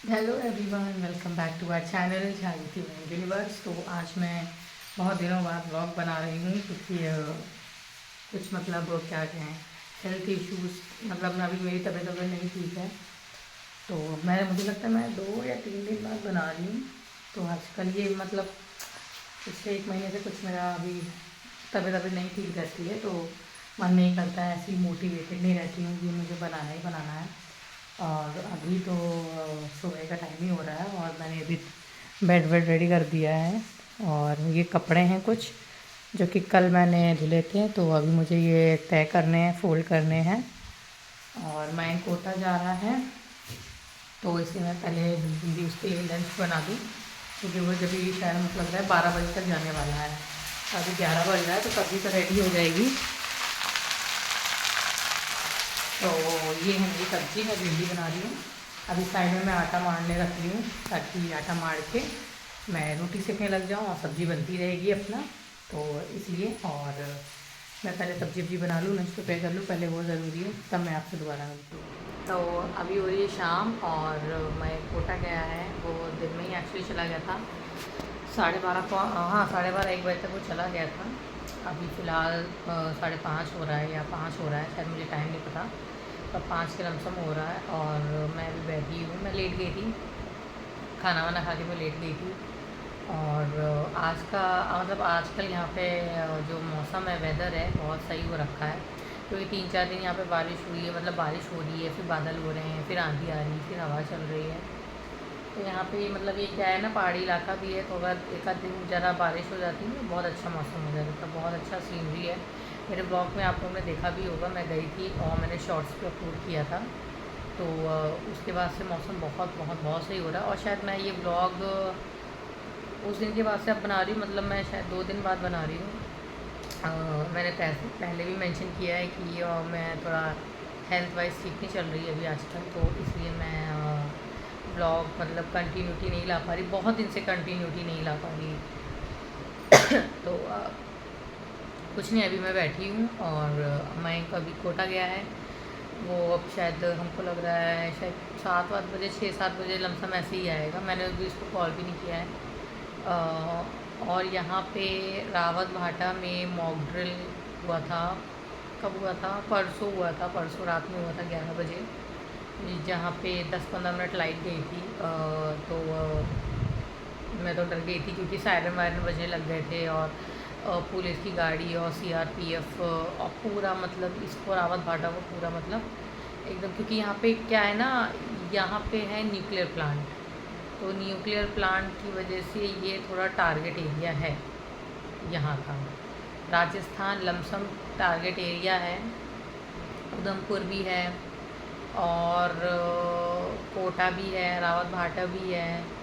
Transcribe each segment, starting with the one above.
Hello everyone, welcome back to our channel Jhanki universe. तो आज मैं बहुत दिनों बाद व्लॉग बना रही हूँ क्योंकि कुछ मतलब क्या कहें, हेल्थ इश्यूज, मतलब मैं अभी मेरी तबीयत वगैरह नहीं ठीक है। तो मुझे लगता है मैं 2 या 3 दिन बाद बना रही हूँ। तो आजकल ये मतलब पिछले 1 महीने से कुछ मेरा अभी तबीयत अभी नहीं ठीक रहती है, तो मन नहीं करता है, ऐसी मोटिवेटेड नहीं रहती हूँ कि मुझे बनाना ही बनाना है। और अभी तो सुबह का टाइम ही हो रहा है और मैंने अभी बेड वेड रेडी कर दिया है। और ये कपड़े हैं कुछ जो कि कल मैंने धुले थे, तो अभी मुझे ये तय करने हैं, फोल्ड करने हैं। और मैं कोटा जा रहा है, तो इसे मैं पहले जल्दी उसके लिए लंच बना दूँ क्योंकि वो जब भी शायद मतलब लग रहा है 12 बजे तक जाने वाला है। अभी 11 बज रहा है, तो कभी तो रेडी हो जाएगी। तो ये है मेरी सब्ज़ी, मैं भिंडी बना रही हूँ। अभी साइड में मैं आटा मारने रख रही हूँ ताकि आटा मार के मैं रोटी सेकने लग जाऊँ और सब्ज़ी बनती रहेगी अपना। तो इसलिए और मैं पहले सब्ज़ी वब्जी बना लूँ, लंच प्रिपेयर कर लूँ, पहले वो ज़रूरी है, तब मैं आपसे दोबारा मिलती हूँ। तो अभी हो रही है शाम और मैं कोटा गया है, वो दिन में ही एक्चुअली चला गया था। 12:30 हाँ 12:30 1 बजे तक वो चला गया था। अभी फ़िलहाल 5:30 हो रहा है या 5 हो रहा है, शायद मुझे टाइम नहीं पता, पर 5 के लमसम हो रहा है। और मैं अभी बैठी हूँ, मैं लेट गई थी, खाना वाना खा के मैं लेट गई थी। और आज का मतलब आजकल यहाँ पे जो मौसम है, वेदर है, बहुत सही हो रखा है क्योंकि 3-4 दिन यहाँ पे बारिश हुई है, मतलब बारिश हो रही है, फिर बादल हो रहे हैं, फिर आंधी आ रही है, फिर हवा चल रही है। तो यहाँ पे मतलब ये क्या है ना, पहाड़ी इलाका भी है, तो अगर एक आध दिन ज़रा बारिश हो जाती है तो बहुत अच्छा मौसम हो जाता है, तो बहुत अच्छा सीनरी है। मेरे ब्लॉग में आप लोगों ने देखा भी होगा, मैं गई थी और मैंने शॉर्ट्स पे अपलोड किया था। तो उसके बाद से मौसम बहुत बहुत बहुत सही हो रहा है। और शायद मैं ये ब्लॉग उस दिन के बाद से अब बना रही हूँ, मतलब मैं शायद 2 दिन बाद बना रही हूँ। मैंने पहले भी मेंशन किया है कि मैं थोड़ा हेल्थ वाइज ठीक नहीं चल रही है अभी आजकल, तो इसलिए मैं ब्लॉग मतलब कंटिन्यूटी नहीं ला पा रही, बहुत दिन से कंटिन्यूटी नहीं ला पा रही। तो कुछ नहीं, अभी मैं बैठी हूँ और मैं कभी कोटा गया है, वो अब शायद हमको लग रहा है शायद 7-8 बजे, 6-7 बजे लमसम ऐसे ही आएगा। मैंने अभी उसको कॉल भी नहीं किया है। और यहाँ पे रावत भाटा में मॉक ड्रिल हुआ था। कब हुआ था? परसों हुआ था, परसों रात में हुआ था 11 बजे, जहाँ पे 10-15 मिनट लाइट गई थी। तो मैं तो डर गई थी क्योंकि सायरन वायरन बजने लग गए थे और पुलिस की गाड़ी और सीआरपीएफ और पूरा मतलब इसको रावत भाटा को पूरा मतलब एकदम, क्योंकि यहाँ पे क्या है ना, यहाँ पे है न्यूक्लियर प्लांट, तो न्यूक्लियर प्लांट की वजह से ये थोड़ा टारगेट एरिया है यहाँ का। राजस्थान लमसम टारगेट एरिया है, उधमपुर भी है और कोटा भी है, रावत भाटा भी है।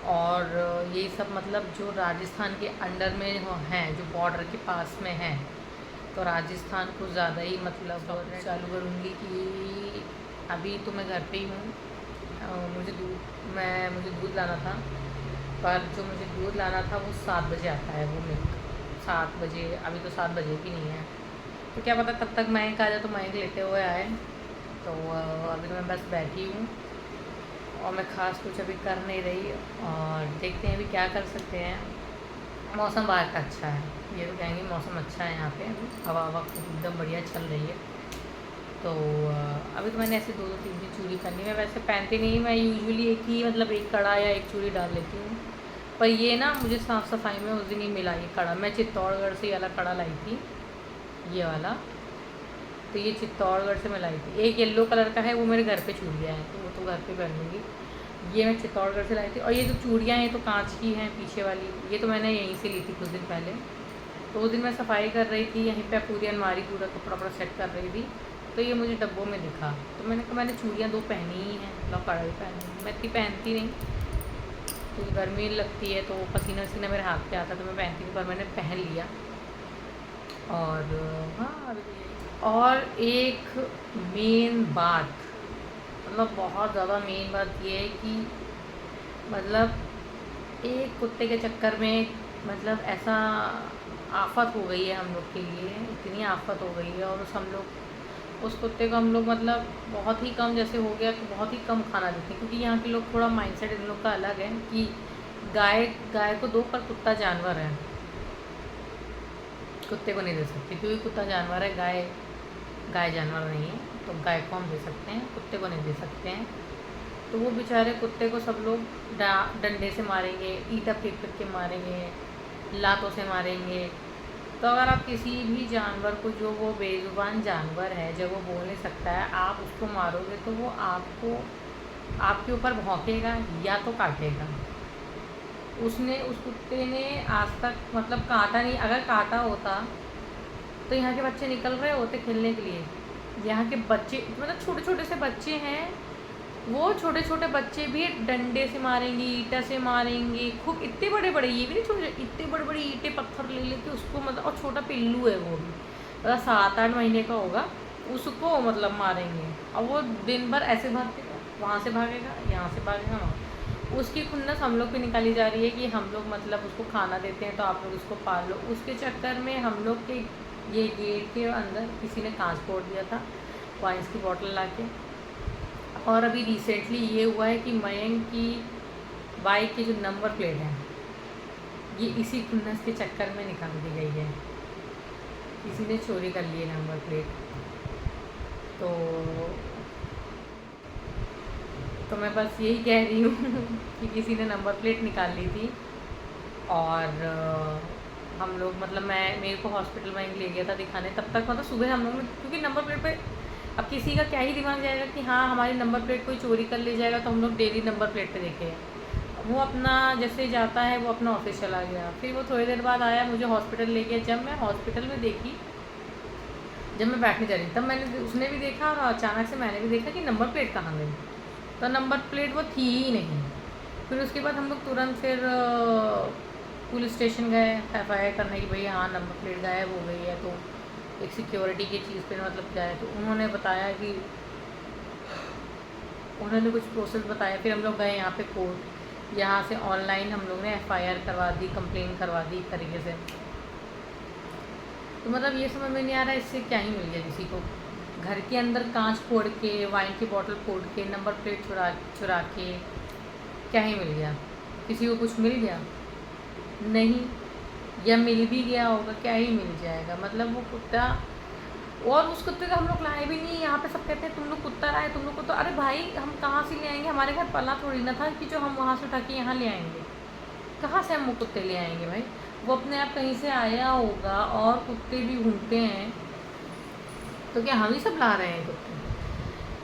और ये सब मतलब जो राजस्थान के अंडर में हैं, जो बॉर्डर के पास में हैं, तो राजस्थान को ज़्यादा ही मतलब चालू करूँगी कि अभी तो मैं घर पे ही हूँ। मुझे दूध लाना था, पर जो मुझे दूध लाना था वो 7 बजे आता है, वो मिल्क 7 बजे, अभी तो 7 बजे भी नहीं है, तो क्या पता तब तक मयंक आ जाए तो मयंक लेते हुए आए। तो अभी तो मैं बस बैठी हूँ और मैं ख़ास कुछ अभी कर नहीं रही, और देखते हैं अभी क्या कर सकते हैं। मौसम बाहर का अच्छा है, ये तो कहेंगे मौसम अच्छा है यहाँ पे, हवा हवा एकदम बढ़िया चल रही है। तो अभी तो मैंने ऐसे 2-2 3 3 चूड़ी पहनी, मैं वैसे पहनती नहीं, मैं यूजुअली एक ही मतलब एक कड़ा या एक चूड़ी डाल लेती हूँ। पर ये ना मुझे साफ़ सफाई में उस दिन ही मिला ये कड़ा, मैं चित्तौड़गढ़ से ये वाला कड़ा लाई थी, ये वाला। तो ये चित्तौड़गढ़ से मैं लाई थी, एक येलो कलर का है, वो मेरे घर पे चूड़ियाँ हैं, तो वो तो घर पे पहन लूँगी। ये मैं चित्तौड़गढ़ से लाई थी, और ये जो चूड़ियाँ हैं तो कांच की हैं पीछे वाली, ये तो मैंने यहीं से ली थी कुछ दिन पहले। तो उस दिन मैं सफाई कर रही थी, यहीं पे पूरी अलमारी पूरा कपड़ा वपड़ा सेट कर रही थी, तो ये मुझे डब्बों में दिखा, तो मैंने कहा मैंने चूड़ियाँ 2 पहनी ही हैं, मतलब कड़ा भी पहनी, मैं इतनी पहनती नहीं क्योंकि गर्मी लगती है, तो पसीना वसीना मेरे हाथ पे आता है, तो मैं पहनती हूँ, पर मैंने पहन लिया। और हाँ, और एक मेन बात, मतलब बहुत ज़्यादा मेन बात ये है कि मतलब एक कुत्ते के चक्कर में मतलब ऐसा आफत हो गई है हम लोग के लिए, इतनी आफत हो गई है, और उस हम लोग उस कुत्ते को हम लोग मतलब बहुत ही कम, जैसे हो गया कि बहुत ही कम खाना देते हैं, क्योंकि यहाँ के लोग थोड़ा माइंडसेट इन लोग का अलग है कि गाय गाय को दो पर कुत्ता जानवर है, कुत्ते को नहीं दे सकते, क्योंकि कुत्ता जानवर है, गाय गाय जानवर नहीं है। तो गाय को हम दे सकते हैं, कुत्ते को नहीं दे सकते हैं। तो वो बेचारे कुत्ते को सब लोग डंडे से मारेंगे, ईंटा फेंक फेंक के मारेंगे, लातों से मारेंगे। तो अगर आप किसी भी जानवर को, जो वो बेजुबान जानवर है, जब वो बोल नहीं सकता है, आप उसको मारोगे तो वो आपको, आपके ऊपर भौंकेगा या तो काटेगा। उस कुत्ते ने आज तक मतलब काटा नहीं। अगर काटा होता तो यहाँ के बच्चे निकल रहे होते खेलने के लिए। यहाँ के बच्चे मतलब छोटे छोटे से बच्चे हैं, वो छोटे छोटे बच्चे भी डंडे से मारेंगे, ईंटा से मारेंगे, खूब इतने बड़े बड़े, ये भी नहीं छोटे, इतने बड़े बड़े ईंटे पत्थर ले लेके उसको मतलब, और छोटा पिल्लू है वो भी, मतलब 7-8 महीने का होगा, उसको मतलब मारेंगे। और वो दिन भर ऐसे भागेगा, वहाँ से भागेगा, यहाँ से भागेगा, वहाँ। उसकी खुन्नस हम लोग पे निकाली जा रही है कि हम लोग मतलब उसको खाना देते हैं तो आप लोग उसको पाल लो। उसके चक्कर में हम लोग के ये गेट के अंदर किसी ने कांच फोड़ दिया था वाइन्स की बॉटल ला के। और अभी रिसेंटली ये हुआ है कि मयंक की बाइक की जो नंबर प्लेट है, ये इसी खुन्नस के चक्कर में निकाल दी गई है। किसी ने चोरी कर ली है नंबर प्लेट। तो मैं बस यही कह रही हूँ कि किसी ने नंबर प्लेट निकाल ली थी। और हम लोग मतलब मेरे को हॉस्पिटल में ले गया था दिखाने। तब तक मतलब सुबह हम लोग ने, क्योंकि नंबर प्लेट पे अब किसी का क्या ही दिमाग जाएगा कि हाँ हमारी नंबर प्लेट कोई चोरी कर ले जाएगा, तो हम लोग डेली नंबर प्लेट पे देखे। वो अपना जैसे जाता है, वो अपना ऑफिस चला गया। फिर वो थोड़ी देर बाद आया, मुझे हॉस्पिटल ले गया। जब मैं हॉस्पिटल में देखी, जब मैं बैठने जा रही थी, तब मैंने, उसने भी देखा और अचानक से मैंने भी देखा कि नंबर प्लेट कहाँ गई। तो नंबर प्लेट वो थी ही नहीं। फिर उसके बाद हम लोग तुरंत फिर पुलिस स्टेशन गए FIR करने की, भाई हाँ नंबर प्लेट गायब हो गई है। तो एक सिक्योरिटी की चीज़ पे मतलब जाए, तो उन्होंने बताया कि उन्होंने कुछ प्रोसेस बताया। फिर हम लोग गए यहाँ पे कोर्ट, यहाँ से ऑनलाइन हम लोग ने FIR करवा दी, कंप्लेन करवा दी एक तरीके से। तो मतलब ये समझ में नहीं आ रहा इससे क्या ही मिल गया किसी को। घर के अंदर कांच फोड़ के, वाइन की बोतल फोड़ के, नंबर प्लेट चुरा चुरा के क्या ही मिल गया। किसी को कुछ मिल गया नहीं, या मिल भी गया होगा क्या ही मिल जाएगा। मतलब वो कुत्ता, और उस कुत्ते को हम लोग लाए भी नहीं। यहाँ पे सब कहते हैं तुम लोग कुत्ता लाए, तुम लोग कुत्ता। अरे भाई हम कहाँ से ले आएंगे, हमारे घर पला थोड़ी ना था कि जो हम वहाँ से उठा के यहाँ ले आएंगे। कहाँ से हम वो कुत्ते ले आएंगे भाई, वो अपने आप कहीं से आया होगा। और कुत्ते भी घूमते हैं, तो क्या हम ही सब ला रहे हैं कुत्ते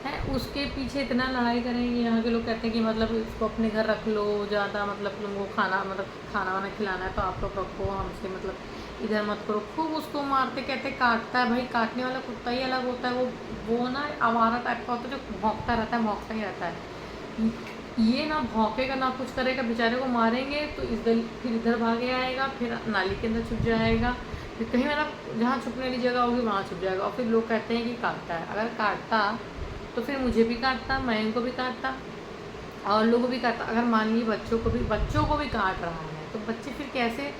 हैं? उसके पीछे इतना लड़ाई करेंगे। यहाँ के लोग कहते हैं कि मतलब इसको अपने घर रख लो, ज़्यादा मतलब तुमको खाना मतलब खाना वाना खिलाना है तो आप लोग रखो, हमसे मतलब इधर मत करो। खूब उसको मारते, कहते काटता है। भाई काटने वाला कुत्ता ही अलग होता है, वो ना आवारा टाइप का होता है, जो भौंकता रहता है, भौंकता ही रहता है। ये ना भौंकेगा ना कुछ करेगा, बेचारे को मारेंगे तो फिर इधर भागे आएगा, फिर नाली के अंदर छुप जाएगा, फिर कहीं मतलब जहाँ छुपने वाली जगह होगी वहाँ छुप जाएगा। और फिर लोग कहते हैं कि काटता है। अगर काटता तो फिर मुझे भी काटता, मयंक को भी काटता, और लोगों को भी काटता। अगर मान लीजिए बच्चों को भी काट रहा है, तो बच्चे फिर कैसे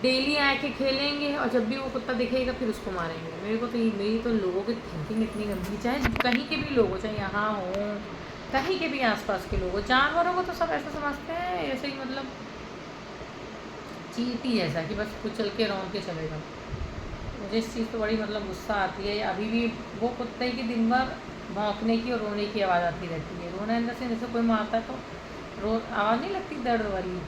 डेली आके खेलेंगे, और जब भी वो कुत्ता दिखेगा फिर उसको मारेंगे। मेरी तो लोगों की थिंकिंग इतनी गंदी, चाहे कहीं के भी लोग हो, चाहे यहाँ हो, कहीं के भी आसपास के लोग हो। जानवरों को तो सब ऐसा समझते हैं ऐसे ही मतलब चींटी जैसा, कि बस कुचल के रौंद के चलेगा। मुझे इस चीज़ पर बड़ी मतलब गुस्सा आती है। अभी भी वो कुत्ते की दिन भर भौंकने की और रोने की आवाज़ आती रहती है। रोना अंदर से, जैसे कोई मारता है तो आवाज़ नहीं लगती दर्द वाली,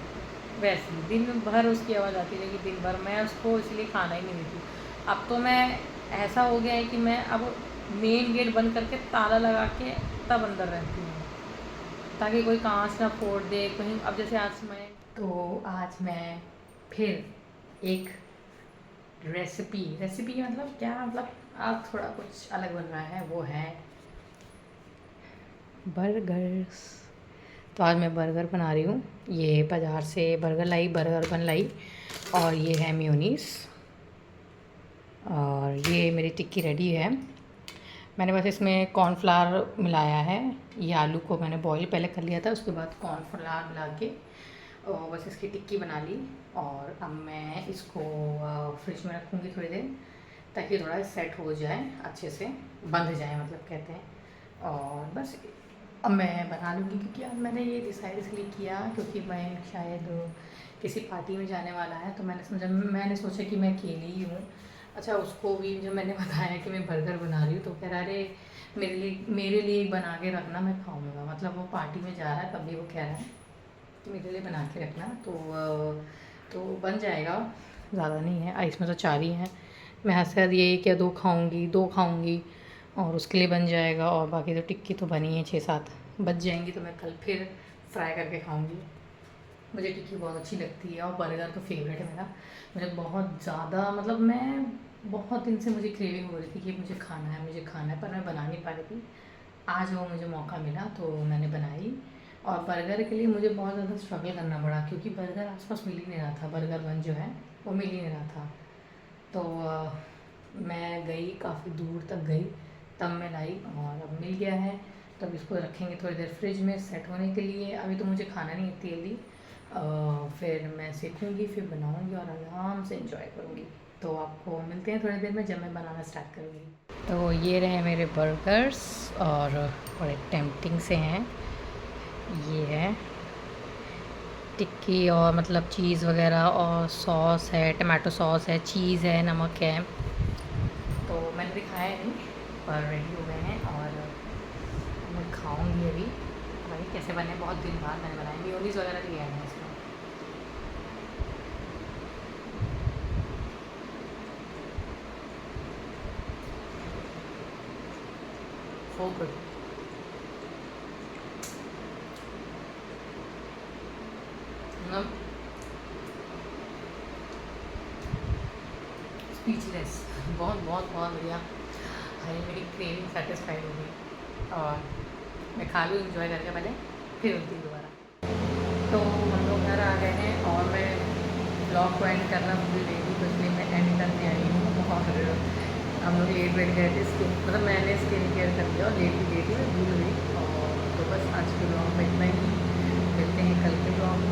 वैसी दिन भर उसकी आवाज़ आती रहेगी दिन भर। मैं उसको इसलिए खाना ही नहीं देती। अब तो मैं, ऐसा हो गया है कि मैं अब मेन गेट बंद करके ताला लगा के तब अंदर रहती हूँ, ताकि कोई कांच ना फोड़ दे कहीं। अब जैसे आज मैं फिर एक रेसिपी मतलब क्या, मतलब आज थोड़ा कुछ अलग बन रहा है, वो है बर्गर्स। तो आज मैं बर्गर बना रही हूँ। ये बाज़ार से बर्गर बन लाई, और ये है मेयोनीज़, और ये मेरी टिक्की रेडी है। मैंने बस इसमें कॉर्नफ्लावर मिलाया है। ये आलू को मैंने बॉईल पहले कर लिया था, उसके बाद कॉर्नफ्लावर मिला के और बस इसकी टिक्की बना ली। और अब मैं इसको फ्रिज में रखूँगी थोड़ी देर, ताकि थोड़ा सेट हो जाए अच्छे से। बंध जाए, मतलब कहते हैं। और बस अब मैं बना लूँगी, क्योंकि अब मैंने ये डिसाइड इसलिए किया क्योंकि मैं शायद किसी पार्टी में जाने वाला है, तो मैंने सोचा कि मैं अकेली ही हूँ। अच्छा, उसको भी जब मैंने बताया कि मैं बर्गर बना रही हूँ, तो कह रहा अरे मेरे लिए एक बना के रखना, मैं खाऊंगा। मतलब वो पार्टी में जा रहा है, तब भी वो कह रहा है कि मेरे लिए बना के रखना। तो बन जाएगा, ज़्यादा नहीं है, इसमें तो 4 ही हैं। मैं हद से हद ये क्या 2 खाऊंगी और उसके लिए बन जाएगा। और बाकी तो टिक्की तो बनी है, 6-7 बच जाएंगी, तो मैं कल फिर फ्राई करके खाऊंगी। मुझे टिक्की बहुत अच्छी लगती है और बर्गर तो फेवरेट है मेरा। मुझे बहुत ज़्यादा, मतलब मैं बहुत दिन से मुझे क्रेविंग हो रही थी कि मुझे खाना है, पर मैं बना नहीं पा रही थी। आज वो मुझे मौका मिला तो मैंने बनाई। और बर्गर के लिए मुझे बहुत ज़्यादा स्ट्रगल करना पड़ा, क्योंकि बर्गर आसपास मिल ही नहीं रहा था। बर्गर बन जो है वो मिल ही नहीं रहा था। तो मैं गई, काफ़ी दूर तक गई, तब मैं लाई और अब मिल गया है। तो अब इसको रखेंगे थोड़ी देर फ्रिज में सेट होने के लिए। अभी तो मुझे खाना नहीं इतनी जल्दी, फिर मैं सीखूँगी, फिर बनाऊँगी और आराम से इंजॉय करूँगी। तो आपको मिलते हैं थोड़ी देर में, जब मैं बनाना स्टार्ट करूँगी। तो ये रहे मेरे बर्गर्स, और बड़े टेम्पटिंग से हैं। ये है टिक्की, और मतलब चीज़ वगैरह, और सॉस है, टमाटो सॉस है, चीज़ है, नमक है। तो मैंने दिखाया नहीं, पर रेडी हो गए हैं और मैं खाऊंगी अभी। भाई कैसे बने, बहुत दिन बाद मैंने बनाए। मेयोनीज़ वगैरह भी ऐड है इसमें। So good. मतलब स्पीचलेस। बहुत बहुत बहुत बढ़िया। भाई मेरी क्रेविंग सेटिस्फाइड हो गई। और मैं खा लूँ इंजॉय करके पहले, फिर मिलती हूँ दोबारा। तो हम लोग घर आ गए हैं और मैं ब्लॉग को एंड करना भूल गई थी, तो इसलिए मैं एंड करने आई हूँ। और हम लोग लेट बैठ गए थे, स्किन मतलब मैंने स्किन केयर कर लिया और लेट भी गई थी, मैं भूल गई। और तो बस आज के ब्लॉग में इतना ही। मिलते हैं कल के ब्लॉग में।